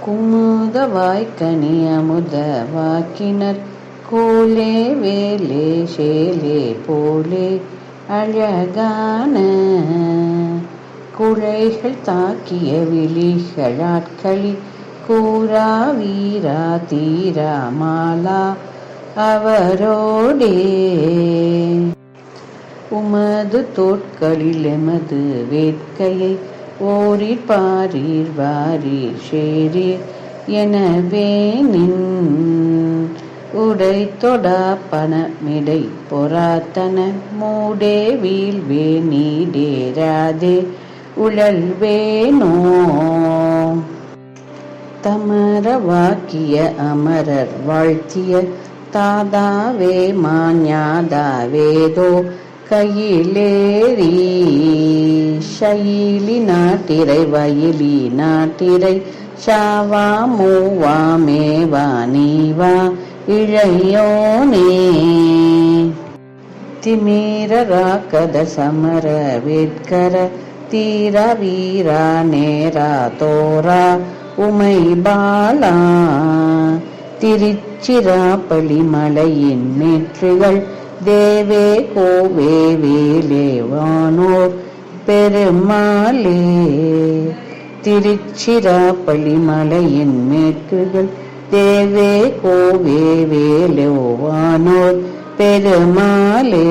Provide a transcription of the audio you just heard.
குமுத வாய்க்கனி அமுத வாக்கினர் கோலே வேலே சேலே போலே அழகான குழைகள் தாக்கிய விழிகளாட்களி கூரா வீரா தீரா மாலா அவரோடே உமது தோட்களில் எமது வேட்கையை ஓரீர் பாரீர் வாரீர் ஷேரீர் எனவே நின் உடை தொடா பணமிடை பொறாத்தன மூடே வீழ்வே நீடேராதே உழல்வேனோ தமர வாக்கிய அமரர் வாழ்த்திய தாதாவே மாஞாதாவேதோ கையிலேறி ஷயிலி நாட்டிரை வயலி நாட்டிரை ஷாவா மூவா மேவா நீவா இளையோனே திமீர ராக்கத சமர வேட்கர தீரா வீரா நேரா தோரா உமை பாலா திருச்சிராப்பள்ளி மலையின் மேற்றுகள் தேவே கோவே வேலே வானோர் பெருமாளே திருச்சிராப்பள்ளி மலையின் மேற்குகள் தேவே கோவே வேலே வானோர் பெருமாளே.